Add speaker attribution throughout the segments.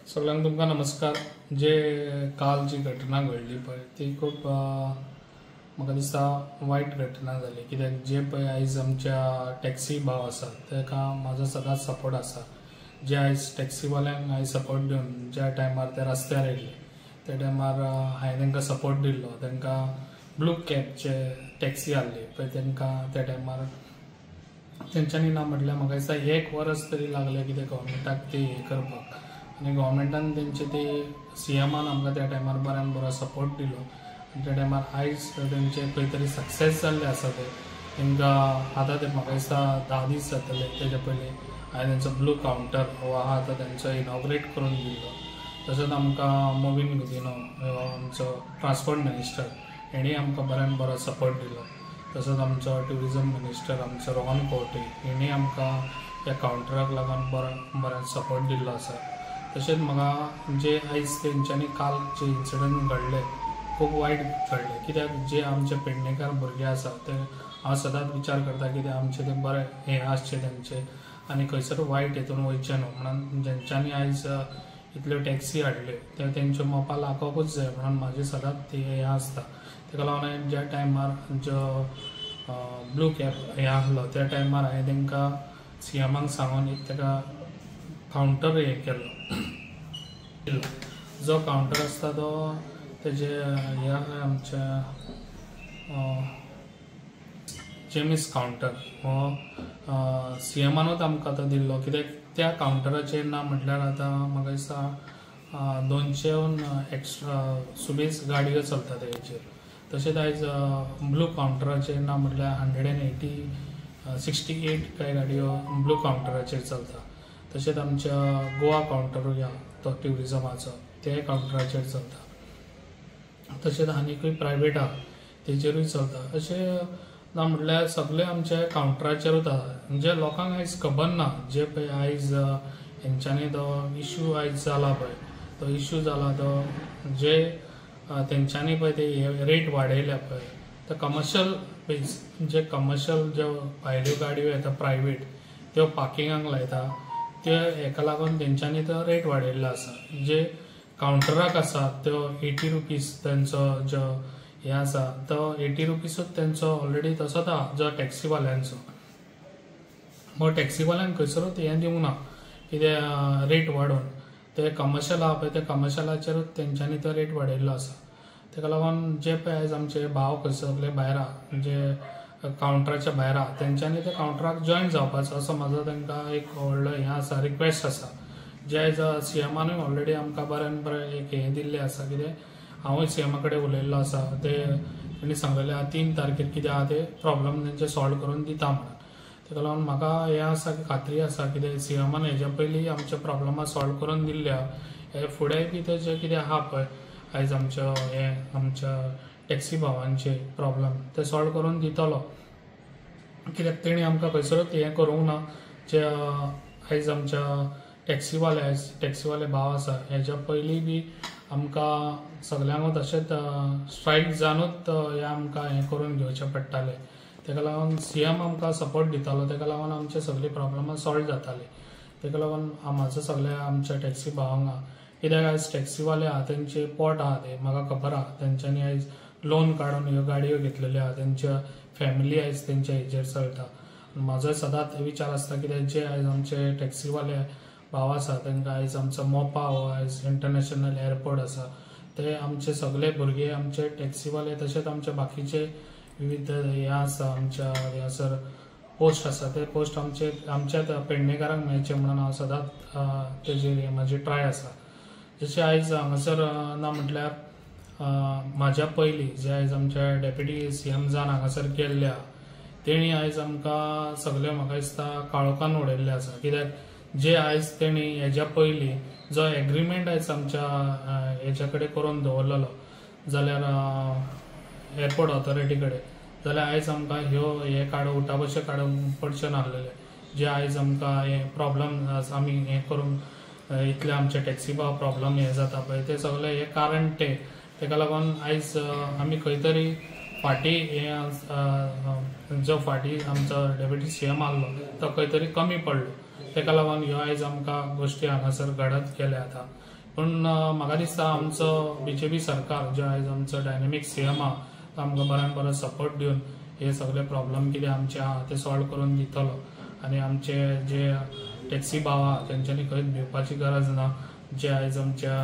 Speaker 1: सगळ्यांक तुमकां नमस्कार। जे काल जी घटना घडली पळय ती खूब म्हाका दिसता वायट घटना जाली, कित्याक जे पळय आयज आमच्या टॅक्सी भाव आसा ताका म्हाजो सदांच सपोर्ट आसा। जे आयज टॅक्सीवाल्यांक हांवें सपोर्ट दिवन ज्या टायमार ते रस्त्यार येयले त्या टायमार हांवें तांकां सपोर्ट दिल्लो, तांकां ब्लू कॅबचे टॅक्सी आहली पळय तांकां त्या टायमार तेंच्यांनी ना म्हटल्यार म्हाका दिसता 1 वर्स तरी लागलें कितें गव्हर्मेंटाक ते हे करपाक, आनी गव्हर्मेंटान तेंचे ते सीएमान आमकां त्या टायमार बऱ्यान बरो सपोर्ट दिलो। आनी त्या टायमार आयज तेंचे खंय तरी सक्सेस जाल्ले आसा ते तांकां आतां ते म्हाका दिसता 10 दीस जातले तेच्या पयलीं हांवें तेंचो ब्लू कावंटर हो आहा तो तेंचो इनॉग्रेट करून दिल्लो। तसोच आमकां मोविन गुदिनो आमचो ट्रान्सपोर्ट मिनिस्टर हेणी आमकां बऱ्यान बरो सपोर्ट दिलो। तसोच आमचो ट्युरिजम मिनिस्टर आमचो रोहन खंवटे हेणी आमकां ह्या कावंटराक लागून बरो सपोर्ट दिल्लो आसा। तशेंच म्हाका जे आयज तेंच्यांनी काल जे इन्सिडंट घडले खूब वायट घडले, कित्याक जे आमचे पेडणेकार भुरगे आसा ते हांव सदांच विचार करता की ते आमचे ते बरे हे आसचे तेंचे आनी खंयसर वायट हेतून वयचे न्हू म्हणून जेंच्यांनी आयज इतल्यो टॅक्सी हाडल्यो ते तेंच्यो मोपा लागोंकूच जाय म्हणून म्हाजे सदांच ते हे आसता। ताका लागून हांवें ज्या टायमार जो ब्लू कॅब हे आहलो त्या टायमार हांवें तांकां सीएमाक सांगून एक ताका कावंटर हे केल्लो। जो कावंटर आसता तो तेजे हे आहा आमचे जेमिस कावंटर हो सीएमानूच आमकां तो दिल्लो, कित्याक त्या कावंटराचेर ना म्हटल्यार आतां म्हाका दिसता 200 एक्स्ट्रा सुबेज गाडयो चलता तेचेर। तशेंच आयज ब्लू कावंटराचेर ना म्हटल्यार 168 काय गाडयो ब्लू कावंटराचेर चलता। तशेंच आमच्या गोवा कावंटर तो ट्युरिजमाचो ते कावंटराचेर चलता। तशेंच आनीकूय प्रायवेट आहा तेचेरूय चलता। अशें ना म्हटल्यार सगळे आमचे कावंटराचेरूच आहा। जे लोकांक आयज खबर ना जे पळय आयज हेंच्यांनी तो इश्यू आयज जाला पळय तो इश्यू जाला तो जे तेंच्यांनी पळय ते रेट वाडयल्या पळय ते कमर्शियल बेज जे कमर्शियल ज्यो भायल्यो गाडयो येता प्रायवेट त्यो पार्किंगाक लायता ते हेका लागून तेंच्यांनी तो रेट वाडयल्लो आसा। जे कावंटराक आसा त्यो 80 रुपीज तेंचो जो हे आसा तो 80 रुपीजूच तेंचो ऑलरेडी तसोच आहा जो टॅक्सीवाल्यांचो। मग टॅक्सीवाल्यांक खंयसरूच हें दिवंक ना कितें रेट वाडोवन, ते कमर्शियल आहा पळय ते कमर्शियलाचेरूच तेंच्यांनी तो रेट वाडयल्लो आसा। ताका लागून जे पळय आयज आमचे भाव खंयसरले भायर आहा जे कावंटराच्या भायर आहा तेंच्यांनी त्या कावंटराक जॉयन जावपाचो असो म्हाजो तांकां एक व्हडलो हें आसा रिक्वेस्ट आसा। जे आयज सीएमानूय ऑलरेडी आमकां बऱ्यान बरें एक हें दिल्लें आसा, कितें हांवूय सीएमा कडेन उलयल्लो आसा, ते तेणी सांगलेलें आहा 3 तारखेर कितें आहा ते प्रॉब्लम तेंचे सॉल्व करून दिता म्हणून। ताका लागून म्हाका हें आसा की खात्री आसा कितें सीएमान हेज्या पयलीं आमचे प्रॉब्लमा सॉल्व करून दिल्ले आहा, हे फुडेंय बी तेजे कितें आहा पळय आयज आमच्या टॅक्सी भावांचे प्रॉब्लम ते सॉल्व करून दितलो। कित्याक तेणी आमकां खंयसरूच हें करूंक ना जे आयज आमच्या टॅक्सीवाले भाव आसा हेज्या पयलीं बी आमकां सगल्यांकूच अशेंच स्ट्रायक जावनूच हे आमकां हें करून घेवचें पडटालें। ताका लागून सीएम आमकां सपोर्ट दितालो, ताका लागून आमचे सगळीं प्रॉब्लमां सॉल्व जातालीं। ताका लागून म्हाजो सगळ्या आमच्या टॅक्सी भावांक कित्याक आयज टॅक्सीवाले आहा तेंचे पोट आहा ते म्हाका खबर आहा। तेंच्यांनी आयज लोन काडून ह्यो गाडयो घेतलेल्यो आहा, तेंच्या फॅमिली आयज तेंच्या हेजेर चलता। म्हाजो सदांच विचार आसता कित्याक जे आयज आमचे टॅक्सीवाले भाव आसा तांकां आयज आमचो मोपा हो आयज इंटरनॅशनल एअरपोर्ट आसा ते आमचे सगळे भुरगे आमचे टॅक्सीवाले तशेंच आमचे बाकीचे विविध हे आसा आमच्या हांगासर पोस्ट आसा ते पोस्ट आमच्याच पेडणेकारांक मेळचे म्हणून हांव सदांच तेजेर म्हाजी ट्राय आसा। जशें आयज हांगासर ना म्हटल्यार म्हाज्या पयलीं जे आयज आमच्या डेप्युटी सीएम जावन हांगासर गेल्ले आहा तेणी आयज आमकां सगळे म्हाका दिसता काळोखान उडयल्ले आसा। कित्याक जे आयज तेणी हेज्या पयलीं जो एग्रीमेंट आयज आमच्या हेच्या कडेन करून दवरलेलो जाल्यार एअरपोर्ट ऑथॉरिटी कडेन, जाल्यार आयज आमकां हे उठाबशे काडूंक पडचे नासलेले। जे आयज आमकां हे प्रॉब्लम आमी हे करूंक इतले आमचे टॅक्सी भाव प्रॉब्लम हे जाता पळय ते सगळे हे कारण ते ताका लागून आयज आमी खंय तरी फाटीं जो फाटीं आमचो डेप्युटी सीएम आहलो तो खंय तरी कमी पडलो। ताका लागून ह्यो आयज आमकां गोश्टी हांगासर घडत गेल्या आतां पूण म्हाका दिसता आमचो BJP सरकार जो आयज आमचो डायनॅमिक CM आहा तो आमकां बऱ्यान बरो सपोर्ट दिवन हे सगळे प्रॉब्लेम कितें आमचे आहा ते सॉल्व करून दितलो आनी आमचे जे टॅक्सी भाव आहा तेंच्यांनी खंयच भिवपाची गरज ना. जे आयज आमच्या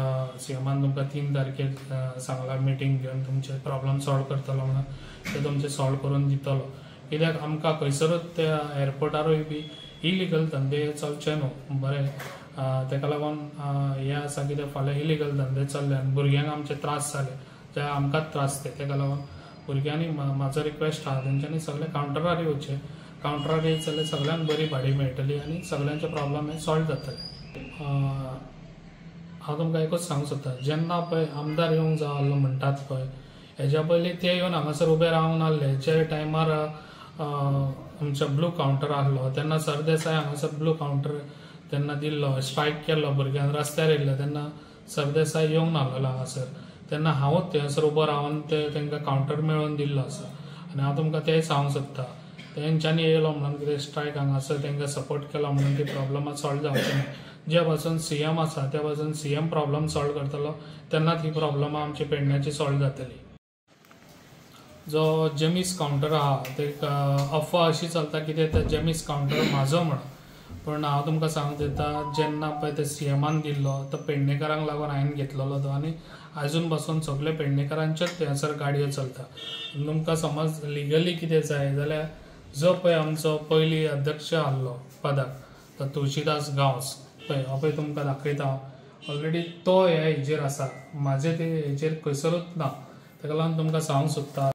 Speaker 1: CMन तुमकां 3 तारखेक सांगला मिटींग घेवन तुमचे प्रॉब्लेम सॉल्व करतलो म्हणून ते तुमचे सॉल्व करून दितलो. कित्याक आमकां खंयसरूच त्या एअरपोर्टारूय बी इलिगल धंदे चलचे न्हू बरें. तेका लागून हे आसा कितें फाल्यां इलिगल धंदे चल्ले आनी भुरग्यांक आमचे त्रास जाले ते आमकांच त्रास तेका लागून भुरग्यांनी म्हाजो रिक्वेस्ट आहा तेंच्यांनी सगळे कावंटरार येवचे. कावंटरार येयत जाल्यार सगळ्यांक बरी भाडी मेळटली आनी सगळ्यांचे प्रॉब्लेम हे सॉल्व जातले. हांव तुमकां एकूच सांगूंक सोदता जेन्ना पळय आमदार येवंक जाय आसलो म्हणटात पळय हेज्या पयलीं ते येवन हांगासर उबे रावंक नासले. जे टायमार आमच्या ब्लू कावंटर आसलो तेन्ना सरदेसाय हांगासर ब्लू कावंटर तेन्ना दिल्लो स्ट्रायक केल्लो भुरग्यांक रस्त्यार येयल्ले तेन्ना सरदेसाय येवंक नासलो हांगासर. तेन्ना हांवूच थंयसर उबो रावन तेंकां कावंटर मेळोवन दिल्लो आसा आनी हांव तुमकां तेंय सांगूंक सोदता तेंच्यांनी येयलो म्हणून कितें स्ट्रायक हांगासर तेंकां सपोर्ट केलो म्हणून ती प्रॉब्लमां सॉल्व जावची ना. जे पासून CM आसा त्या पासून CM प्रॉब्लेम सॉल्व करतलो तेन्नाच ही प्रॉब्लमां आमची पेडण्याची सॉल्व जातली. जो जेमिस कावंटर आहा ते अफवा अशी चलता कितें ते जेमिस कावंटर म्हाजो म्हणून पूण हांव तुमकां सांगूंक दिता जेन्ना पळय ते CMन दिल्लो तो पेडणेकारांक लागून हांवें घेतलेलो तो आनी आजून पासून सगळे पेडणेकारांचेच थंयसर गाडयो चलता. तुमकां समज लिगली कितें जाय जाल्यार जो पळय आमचो पयलीं अध्यक्ष आसलो पदाक तो तुळशीदास गांवस पळय हो पळय तुमकां दाखयता ऑलरेडी तो ह्या हेजेर आसा म्हाजे ते हेजेर खंयसरूच ना. तेका लागून तुमकां सांगूंक सोदता